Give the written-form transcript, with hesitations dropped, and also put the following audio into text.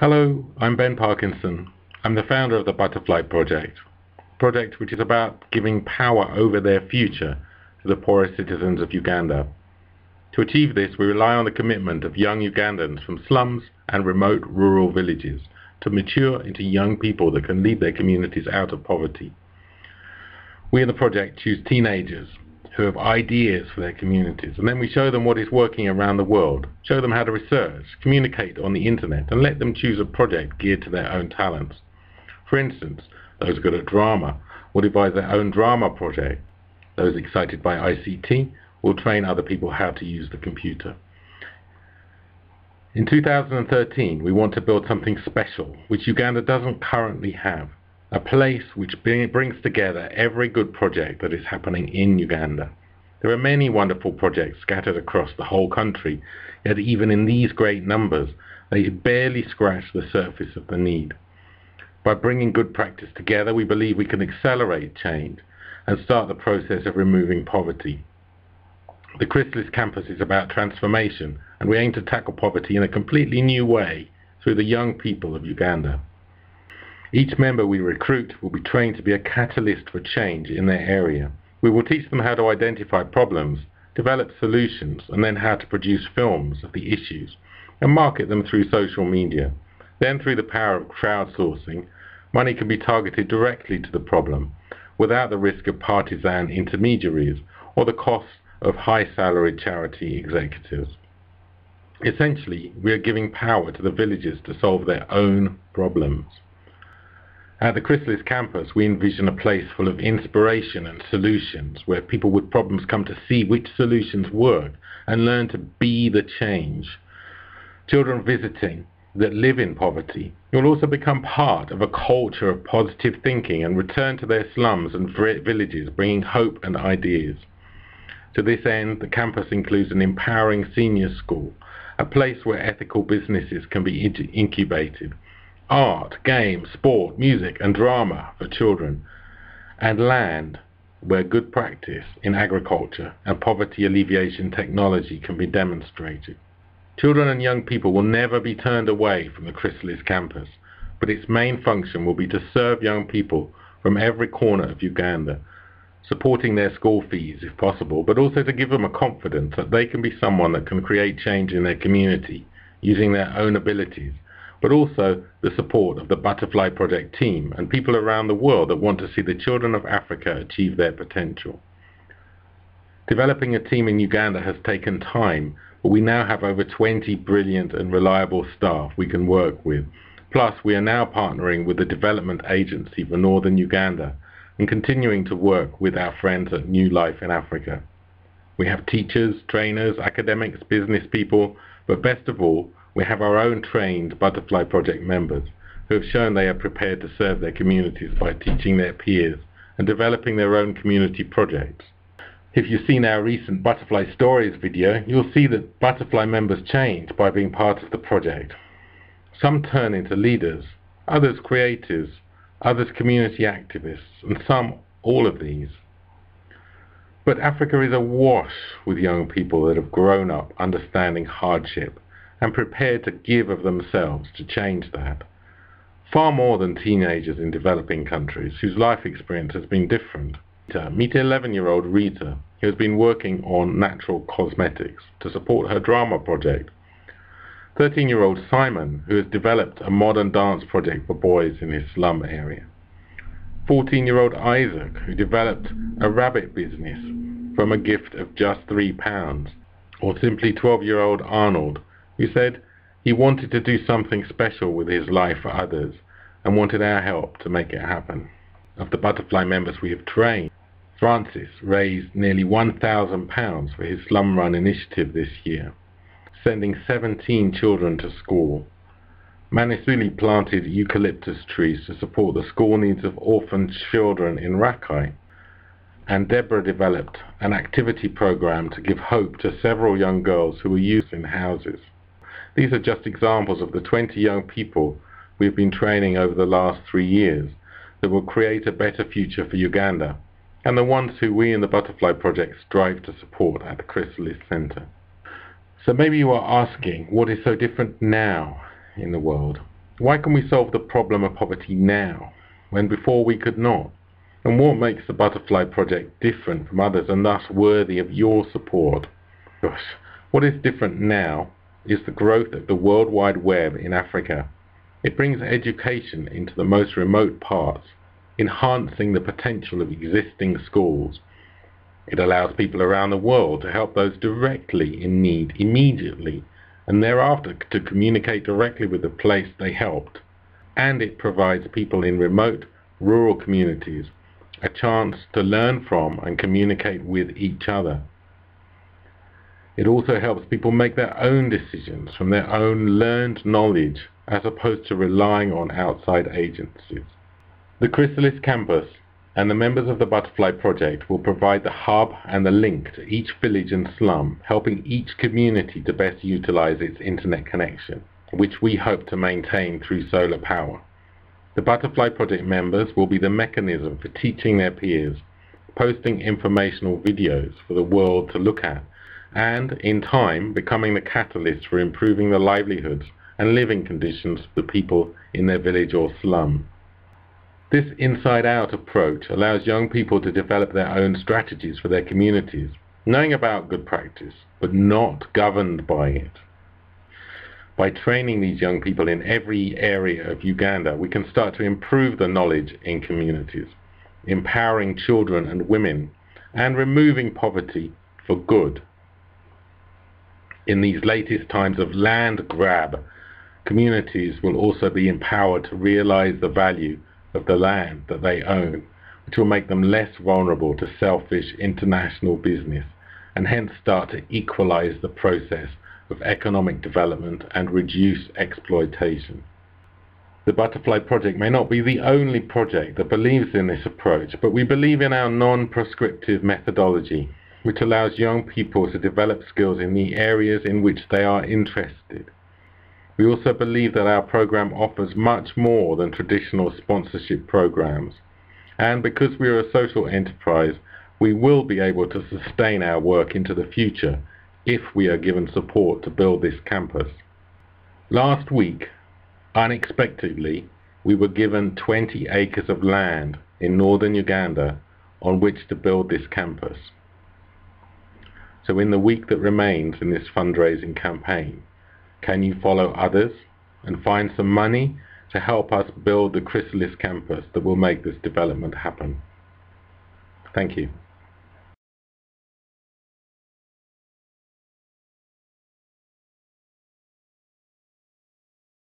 Hello, I'm Ben Parkinson. I'm the founder of the Butterfly Project, a project which is about giving power over their future to the poorest citizens of Uganda. To achieve this, we rely on the commitment of young Ugandans from slums and remote rural villages to mature into young people that can lead their communities out of poverty. We in the project choose teenagers who have ideas for their communities, and then we show them what is working around the world, show them how to research, communicate on the internet, and let them choose a project geared to their own talents. For instance, those good at drama will devise their own drama project. Those excited by ICT will train other people how to use the computer. In 2013, we want to build something special, which Uganda doesn't currently have. A place which brings together every good project that is happening in Uganda. There are many wonderful projects scattered across the whole country, yet even in these great numbers, they barely scratch the surface of the need. By bringing good practice together, we believe we can accelerate change and start the process of removing poverty. The Chrysalis Campus is about transformation, and we aim to tackle poverty in a completely new way through the young people of Uganda. Each member we recruit will be trained to be a catalyst for change in their area. We will teach them how to identify problems, develop solutions, and then how to produce films of the issues and market them through social media. Then, through the power of crowdsourcing, money can be targeted directly to the problem without the risk of partisan intermediaries or the cost of high-salaried charity executives. Essentially, we are giving power to the villagers to solve their own problems. At the Chrysalis Campus, we envision a place full of inspiration and solutions, where people with problems come to see which solutions work and learn to be the change. Children visiting that live in poverty will also become part of a culture of positive thinking and return to their slums and villages, bringing hope and ideas. To this end, the campus includes an empowering senior school, a place where ethical businesses can be incubated, art, games, sport, music and drama for children, and land where good practice in agriculture and poverty alleviation technology can be demonstrated. Children and young people will never be turned away from the Chrysalis Campus, but its main function will be to serve young people from every corner of Uganda, supporting their school fees if possible, but also to give them a confidence that they can be someone that can create change in their community using their own abilities, but also the support of the Butterfly Project team and people around the world that want to see the children of Africa achieve their potential. Developing a team in Uganda has taken time, but we now have over 20 brilliant and reliable staff we can work with. Plus, we are now partnering with the Development Agency for Northern Uganda and continuing to work with our friends at New Life in Africa. We have teachers, trainers, academics, business people, but best of all, we have our own trained Butterfly Project members who have shown they are prepared to serve their communities by teaching their peers and developing their own community projects. If you've seen our recent Butterfly Stories video, you'll see that Butterfly members change by being part of the project. Some turn into leaders, others creators, others community activists, and some all of these. But Africa is awash with young people that have grown up understanding hardship and prepared to give of themselves to change that. Far more than teenagers in developing countries whose life experience has been different. Meet 11-year-old Rita, who has been working on natural cosmetics to support her drama project. 13-year-old Simon, who has developed a modern dance project for boys in his slum area. 14-year-old Isaac, who developed a rabbit business from a gift of just £3. Or simply 12-year-old Arnold, who said he wanted to do something special with his life for others and wanted our help to make it happen. Of the Butterfly members we have trained, Francis raised nearly £1,000 for his Slum Run initiative this year, sending 17 children to school. Manisuli planted eucalyptus trees to support the school needs of orphaned children in Rakai, and Deborah developed an activity program to give hope to several young girls who were youth in houses. These are just examples of the 20 young people we have been training over the last 3 years that will create a better future for Uganda, and the ones who we in the Butterfly Project strive to support at the Chrysalis Center. So maybe you are asking, what is so different now in the world? Why can we solve the problem of poverty now, when before we could not? And what makes the Butterfly Project different from others and thus worthy of your support? Gosh, what is different now is the growth of the World Wide Web in Africa. It brings education into the most remote parts, enhancing the potential of existing schools. It allows people around the world to help those directly in need immediately, and thereafter to communicate directly with the place they helped. And it provides people in remote, rural communities a chance to learn from and communicate with each other. It also helps people make their own decisions from their own learned knowledge as opposed to relying on outside agencies. The Chrysalis Campus and the members of the Butterfly Project will provide the hub and the link to each village and slum, helping each community to best utilize its internet connection, which we hope to maintain through solar power. The Butterfly Project members will be the mechanism for teaching their peers, posting informational videos for the world to look at, and, in time, becoming the catalyst for improving the livelihoods and living conditions of the people in their village or slum. This inside-out approach allows young people to develop their own strategies for their communities, knowing about good practice, but not governed by it. By training these young people in every area of Uganda, we can start to improve the knowledge in communities, empowering children and women, and removing poverty for good. In these latest times of land grab, communities will also be empowered to realize the value of the land that they own, which will make them less vulnerable to selfish international business, and hence start to equalize the process of economic development and reduce exploitation. The Butterfly Project may not be the only project that believes in this approach, but we believe in our non-prescriptive methodology, which allows young people to develop skills in the areas in which they are interested. We also believe that our program offers much more than traditional sponsorship programs, and because we are a social enterprise, we will be able to sustain our work into the future if we are given support to build this campus. Last week, unexpectedly, we were given 20 acres of land in northern Uganda on which to build this campus. So in the week that remains in this fundraising campaign, can you follow others and find some money to help us build the Chrysalis Campus that will make this development happen? Thank you.